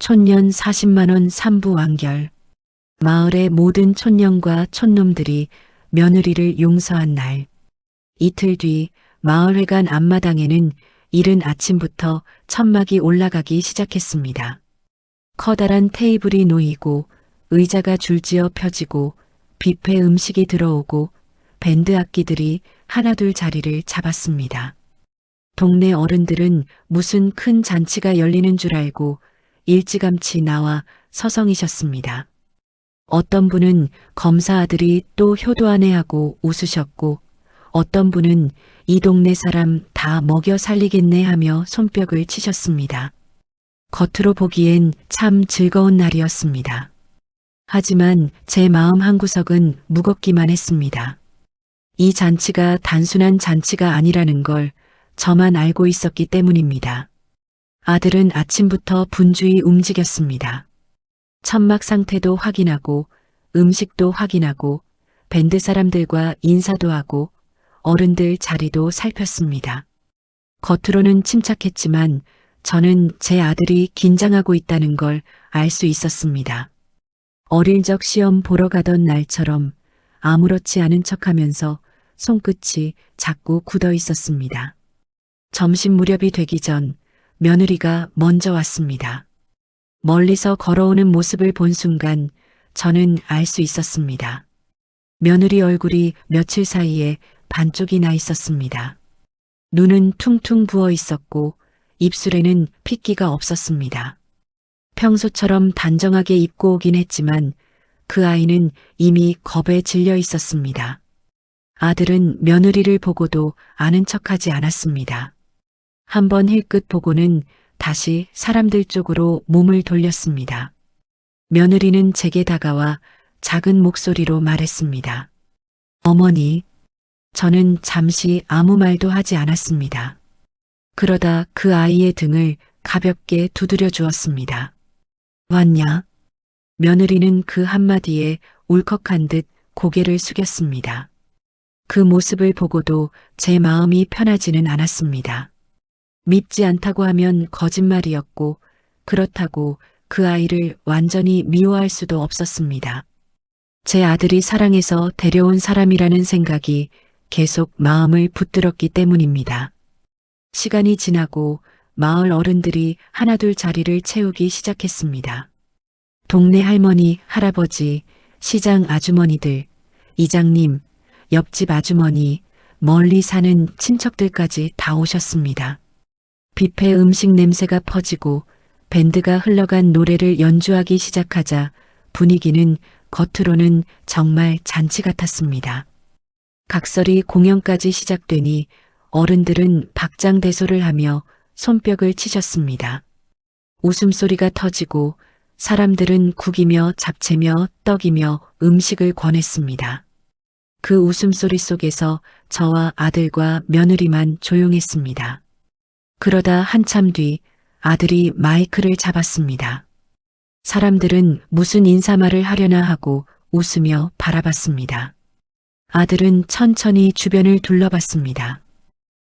촌년 40만 원 삼부 완결. 마을의 모든 촌년과 촌놈들이 며느리를 용서한 날. 이틀 뒤 마을회관 앞마당에는 이른 아침부터 천막이 올라가기 시작했습니다. 커다란 테이블이 놓이고 의자가 줄지어 펴지고 뷔페 음식이 들어오고 밴드 악기들이 하나둘 자리를 잡았습니다. 동네 어른들은 무슨 큰 잔치가 열리는 줄 알고 일찌감치 나와 서성이셨습니다. 어떤 분은 검사 아들이 또 효도하네 하고 웃으셨고 어떤 분은 이 동네 사람 다 먹여 살리겠네 하며 손뼉을 치셨습니다. 겉으로 보기엔 참 즐거운 날이었습니다. 하지만 제 마음 한구석은 무겁기만 했습니다. 이 잔치가 단순한 잔치가 아니라는 걸 저만 알고 있었기 때문입니다. 아들은 아침부터 분주히 움직였습니다. 천막 상태도 확인하고 음식도 확인하고 밴드 사람들과 인사도 하고 어른들 자리도 살폈습니다. 겉으로는 침착했지만 저는 제 아들이 긴장하고 있다는 걸 알 수 있었습니다. 어릴 적 시험 보러 가던 날처럼 아무렇지 않은 척하면서 손끝이 자꾸 굳어 있었습니다. 점심 무렵이 되기 전 며느리가 먼저 왔습니다. 멀리서 걸어오는 모습을 본 순간 저는 알 수 있었습니다. 며느리 얼굴이 며칠 사이에 반쪽이 나 있었습니다. 눈은 퉁퉁 부어 있었고 입술에는 핏기가 없었습니다. 평소처럼 단정하게 입고 오긴 했지만 그 아이는 이미 겁에 질려 있었습니다. 아들은 며느리를 보고도 아는 척하지 않았습니다. 한번 힐끗 보고는 다시 사람들 쪽으로 몸을 돌렸습니다. 며느리는 제게 다가와 작은 목소리로 말했습니다. 어머니, 저는 잠시 아무 말도 하지 않았습니다. 그러다 그 아이의 등을 가볍게 두드려 주었습니다. 왔냐? 며느리는 그 한마디에 울컥한 듯 고개를 숙였습니다. 그 모습을 보고도 제 마음이 편하지는 않았습니다. 밉지 않다고 하면 거짓말이었고 그렇다고 그 아이를 완전히 미워할 수도 없었습니다. 제 아들이 사랑해서 데려온 사람이라는 생각이 계속 마음을 붙들었기 때문입니다. 시간이 지나고 마을 어른들이 하나둘 자리를 채우기 시작했습니다. 동네 할머니, 할아버지, 시장 아주머니들, 이장님, 옆집 아주머니, 멀리 사는 친척들까지 다 오셨습니다. 뷔페 음식 냄새가 퍼지고 밴드가 흘러간 노래를 연주하기 시작하자 분위기는 겉으로는 정말 잔치 같았습니다. 각설이 공연까지 시작되니 어른들은 박장대소를 하며 손뼉을 치셨습니다. 웃음소리가 터지고 사람들은 국이며 잡채며 떡이며 음식을 권했습니다. 그 웃음소리 속에서 저와 아들과 며느리만 조용했습니다. 그러다 한참 뒤 아들이 마이크를 잡았습니다. 사람들은 무슨 인사말을 하려나 하고 웃으며 바라봤습니다. 아들은 천천히 주변을 둘러봤습니다.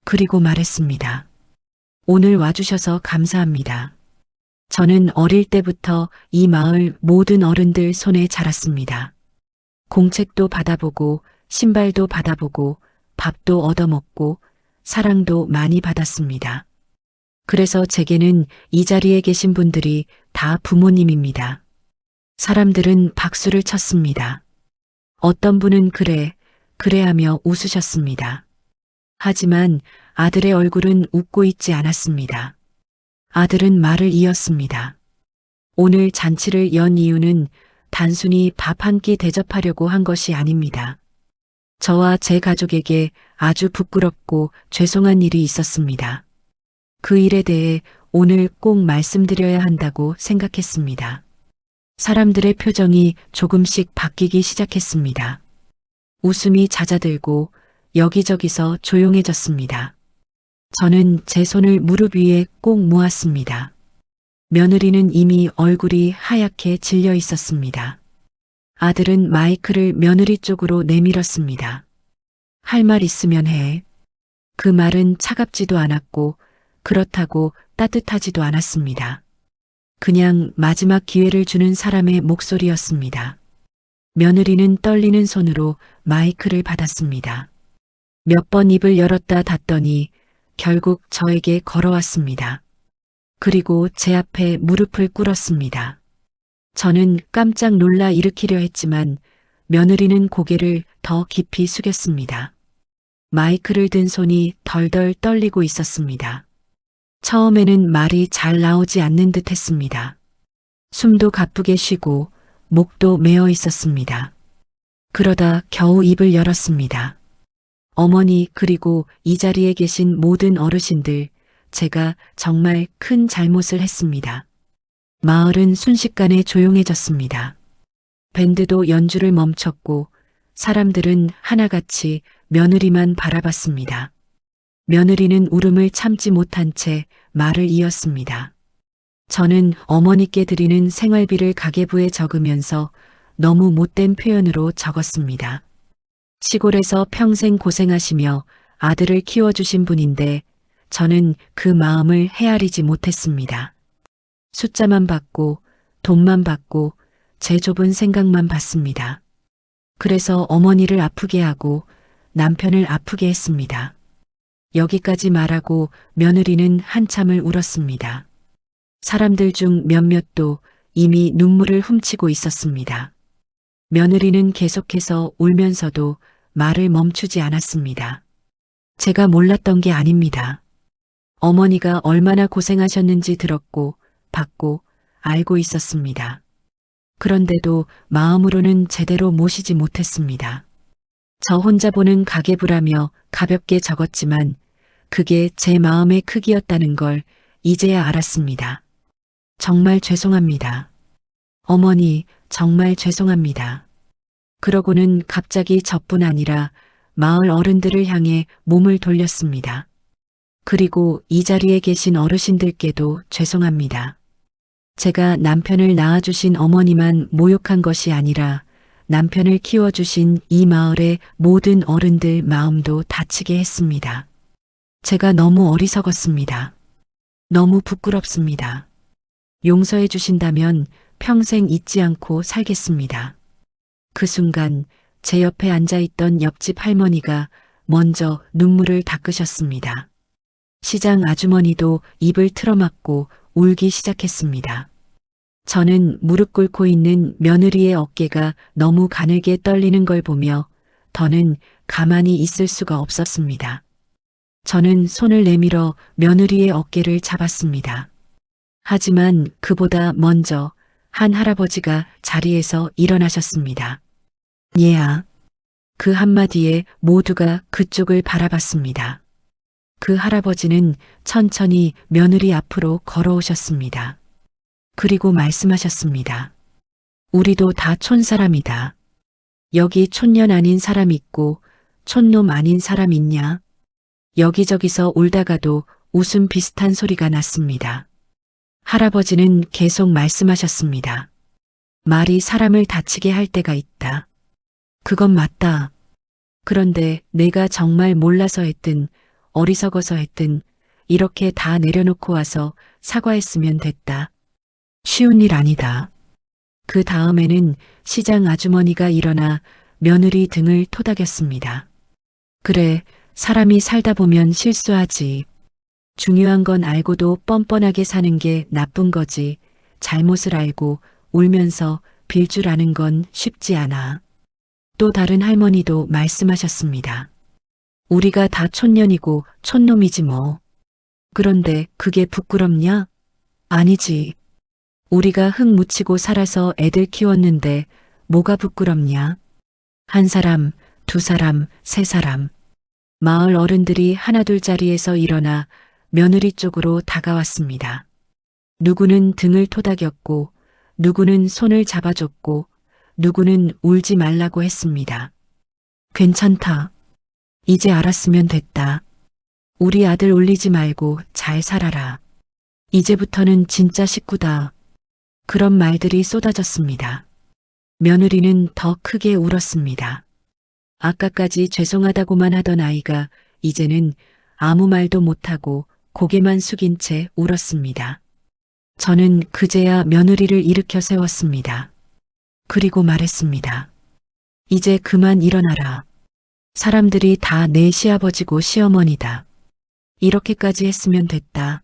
그리고 말했습니다. 오늘 와주셔서 감사합니다. 저는 어릴 때부터 이 마을 모든 어른들 손에 자랐습니다. 공책도 받아보고 신발도 받아보고 밥도 얻어먹고 사랑도 많이 받았습니다. 그래서 제게는 이 자리에 계신 분들이 다 부모님입니다. 사람들은 박수를 쳤습니다. 어떤 분은 그래 하며 웃으셨습니다. 하지만 아들의 얼굴은 웃고 있지 않았습니다. 아들은 말을 이었습니다. 오늘 잔치를 연 이유는 단순히 밥 한 끼 대접하려고 한 것이 아닙니다. 저와 제 가족에게 아주 부끄럽고 죄송한 일이 있었습니다. 그 일에 대해 오늘 꼭 말씀드려야 한다고 생각했습니다. 사람들의 표정이 조금씩 바뀌기 시작했습니다. 웃음이 잦아들고 여기저기서 조용해졌습니다. 저는 제 손을 무릎 위에 꼭 모았습니다. 며느리는 이미 얼굴이 하얗게 질려 있었습니다. 아들은 마이크를 며느리 쪽으로 내밀었습니다. 할 말 있으면 해. 그 말은 차갑지도 않았고 그렇다고 따뜻하지도 않았습니다. 그냥 마지막 기회를 주는 사람의 목소리였습니다. 며느리는 떨리는 손으로 마이크를 받았습니다. 몇 번 입을 열었다 닫더니 결국 저에게 걸어왔습니다. 그리고 제 앞에 무릎을 꿇었습니다. 저는 깜짝 놀라 일으키려 했지만 며느리는 고개를 더 깊이 숙였습니다. 마이크를 든 손이 덜덜 떨리고 있었습니다. 처음에는 말이 잘 나오지 않는 듯 했습니다. 숨도 가쁘게 쉬고 목도 메어 있었습니다. 그러다 겨우 입을 열었습니다. 어머니 그리고 이 자리에 계신 모든 어르신들, 제가 정말 큰 잘못을 했습니다. 마을은 순식간에 조용해졌습니다. 밴드도 연주를 멈췄고 사람들은 하나같이 며느리만 바라봤습니다. 며느리는 울음을 참지 못한 채 말을 이었습니다. 저는 어머니께 드리는 생활비를 가계부에 적으면서 너무 못된 표현으로 적었습니다. 시골에서 평생 고생하시며 아들을 키워주신 분인데 저는 그 마음을 헤아리지 못했습니다. 숫자만 받고 돈만 받고 제 좁은 생각만 봤습니다. 그래서 어머니를 아프게 하고 남편을 아프게 했습니다. 여기까지 말하고 며느리는 한참을 울었습니다. 사람들 중 몇몇도 이미 눈물을 훔치고 있었습니다. 며느리는 계속해서 울면서도 말을 멈추지 않았습니다. 제가 몰랐던 게 아닙니다. 어머니가 얼마나 고생하셨는지 들었고 받고 알고 있었습니다. 그런데도 마음으로는 제대로 모시지 못했습니다. 저 혼자 보는 가계부라며 가볍게 적었지만 그게 제 마음의 크기였다는 걸 이제야 알았습니다. 정말 죄송합니다. 어머니, 정말 죄송합니다. 그러고는 갑자기 저뿐 아니라 마을 어른들을 향해 몸을 돌렸습니다. 그리고 이 자리에 계신 어르신들께도 죄송합니다. 제가 남편을 낳아주신 어머니만 모욕한 것이 아니라 남편을 키워주신 이 마을의 모든 어른들 마음도 다치게 했습니다. 제가 너무 어리석었습니다. 너무 부끄럽습니다. 용서해 주신다면 평생 잊지 않고 살겠습니다. 그 순간 제 옆에 앉아있던 옆집 할머니가 먼저 눈물을 닦으셨습니다. 시장 아주머니도 입을 틀어막고 울기 시작했습니다. 저는 무릎 꿇고 있는 며느리의 어깨가 너무 가늘게 떨리는 걸 보며 더는 가만히 있을 수가 없었습니다. 저는 손을 내밀어 며느리의 어깨를 잡았습니다. 하지만 그보다 먼저 한 할아버지가 자리에서 일어나셨습니다. 얘야. 그 한마디에 모두가 그쪽을 바라봤습니다. 그 할아버지는 천천히 며느리 앞으로 걸어오셨습니다. 그리고 말씀하셨습니다. 우리도 다 촌사람이다. 여기 촌년 아닌 사람 있고 촌놈 아닌 사람 있냐? 여기저기서 울다가도 웃음 비슷한 소리가 났습니다. 할아버지는 계속 말씀하셨습니다. 말이 사람을 다치게 할 때가 있다. 그건 맞다. 그런데 내가 정말 몰라서 했든 어리석어서 했든 이렇게 다 내려놓고 와서 사과했으면 됐다. 쉬운 일 아니다. 그 다음에는 시장 아주머니가 일어나 며느리 등을 토닥였습니다. 그래, 사람이 살다 보면 실수하지. 중요한 건 알고도 뻔뻔하게 사는 게 나쁜 거지. 잘못을 알고 울면서 빌 줄 아는 건 쉽지 않아. 또 다른 할머니도 말씀하셨습니다. 우리가 다 촌년이고 촌놈이지 뭐. 그런데 그게 부끄럽냐? 아니지. 우리가 흙 묻히고 살아서 애들 키웠는데 뭐가 부끄럽냐? 한 사람, 두 사람, 세 사람. 마을 어른들이 하나둘 자리에서 일어나 며느리 쪽으로 다가왔습니다. 누구는 등을 토닥였고 누구는 손을 잡아줬고 누구는 울지 말라고 했습니다. 괜찮다. 이제 알았으면 됐다. 우리 아들 울리지 말고 잘 살아라. 이제부터는 진짜 식구다. 그런 말들이 쏟아졌습니다. 며느리는 더 크게 울었습니다. 아까까지 죄송하다고만 하던 아이가 이제는 아무 말도 못하고 고개만 숙인 채 울었습니다. 저는 그제야 며느리를 일으켜 세웠습니다. 그리고 말했습니다. 이제 그만 일어나라. 사람들이 다 내 시아버지고 시어머니다. 이렇게까지 했으면 됐다.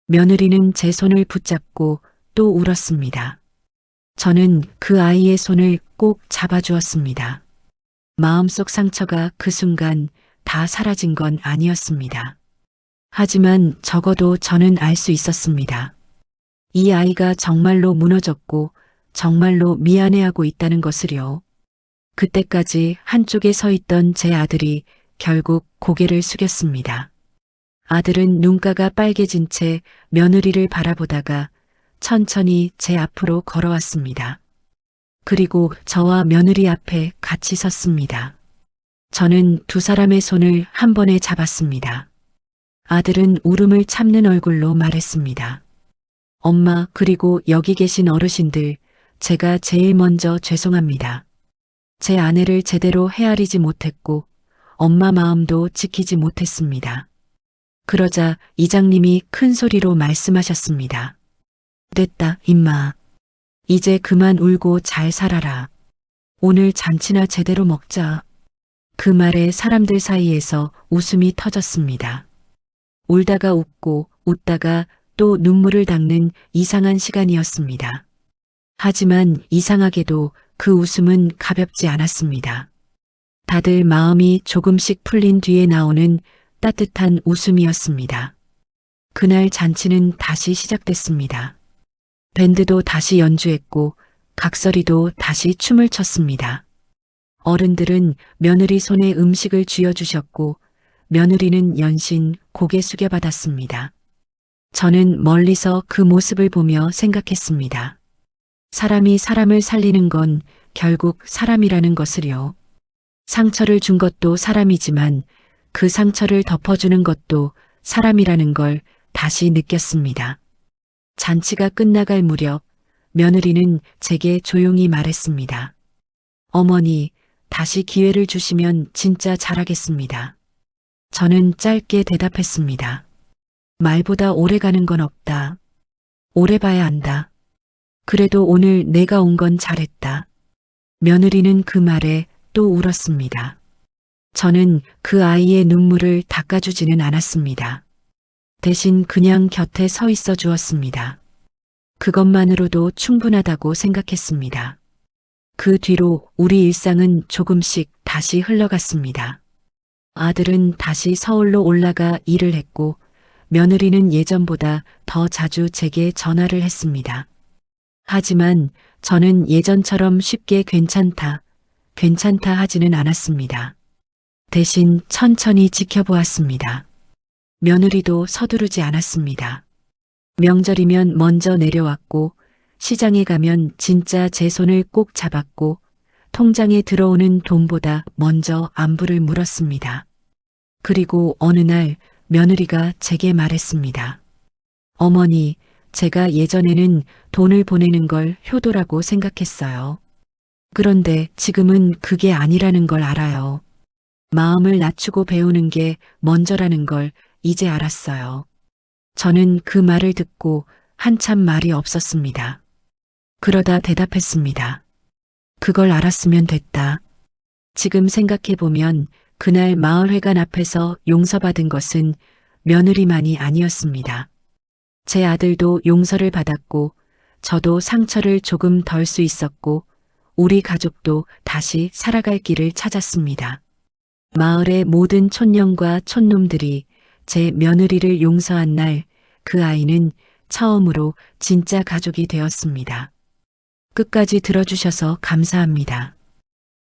며느리는 제 손을 붙잡고 또 울었습니다. 저는 그 아이의 손을 꼭 잡아주었습니다. 마음속 상처가 그 순간 다 사라진 건 아니었습니다. 하지만 적어도 저는 알 수 있었습니다. 이 아이가 정말로 무너졌고 정말로 미안해하고 있다는 것을요. 그때까지 한쪽에 서 있던 제 아들이 결국 고개를 숙였습니다. 아들은 눈가가 빨개진 채 며느리를 바라보다가 천천히 제 앞으로 걸어왔습니다. 그리고 저와 며느리 앞에 같이 섰습니다. 저는 두 사람의 손을 한 번에 잡았습니다. 아들은 울음을 참는 얼굴로 말했습니다. 엄마, 그리고 여기 계신 어르신들, 제가 제일 먼저 죄송합니다. 제 아내를 제대로 헤아리지 못했고 엄마 마음도 지키지 못했습니다. 그러자 이장님이 큰 소리로 말씀하셨습니다. 됐다, 임마. 이제 그만 울고 잘 살아라. 오늘 잔치나 제대로 먹자. 그 말에 사람들 사이에서 웃음이 터졌습니다. 울다가 웃고 웃다가 또 눈물을 닦는 이상한 시간이었습니다. 하지만 이상하게도 그 웃음은 가볍지 않았습니다. 다들 마음이 조금씩 풀린 뒤에 나오는 따뜻한 웃음이었습니다. 그날 잔치는 다시 시작됐습니다. 밴드도 다시 연주했고 각설이도 다시 춤을 췄습니다. 어른들은 며느리 손에 음식을 쥐어주셨고 며느리는 연신 고개 숙여받았습니다. 저는 멀리서 그 모습을 보며 생각했습니다. 사람이 사람을 살리는 건 결국 사람이라는 것을요. 상처를 준 것도 사람이지만 그 상처를 덮어주는 것도 사람이라는 걸 다시 느꼈습니다. 잔치가 끝나갈 무렵 며느리는 제게 조용히 말했습니다. 어머니, 다시 기회를 주시면 진짜 잘하겠습니다. 저는 짧게 대답했습니다. 말보다 오래 가는 건 없다. 오래 봐야 한다. 그래도 오늘 내가 온 건 잘했다. 며느리는 그 말에 또 울었습니다. 저는 그 아이의 눈물을 닦아주지는 않았습니다. 대신 그냥 곁에 서 있어 주었습니다. 그것만으로도 충분하다고 생각했습니다. 그 뒤로 우리 일상은 조금씩 다시 흘러갔습니다. 아들은 다시 서울로 올라가 일을 했고 며느리는 예전보다 더 자주 제게 전화를 했습니다. 하지만 저는 예전처럼 쉽게 괜찮다 하지는 않았습니다. 대신 천천히 지켜보았습니다. 며느리도 서두르지 않았습니다. 명절이면 먼저 내려왔고 시장에 가면 진짜 제 손을 꼭 잡았고 통장에 들어오는 돈보다 먼저 안부를 물었습니다. 그리고 어느 날 며느리가 제게 말했습니다. 어머니, 제가 예전에는 돈을 보내는 걸 효도라고 생각했어요. 그런데 지금은 그게 아니라는 걸 알아요. 마음을 낮추고 배우는 게 먼저라는 걸 이제 알았어요. 저는 그 말을 듣고 한참 말이 없었습니다. 그러다 대답했습니다. 그걸 알았으면 됐다. 지금 생각해보면 그날 마을회관 앞에서 용서받은 것은 며느리만이 아니었습니다. 제 아들도 용서를 받았고 저도 상처를 조금 덜 수 있었고 우리 가족도 다시 살아갈 길을 찾았습니다. 마을의 모든 촌년과 촌놈들이 제 며느리를 용서한 날 그 아이는 처음으로 진짜 가족이 되었습니다. 끝까지 들어주셔서 감사합니다.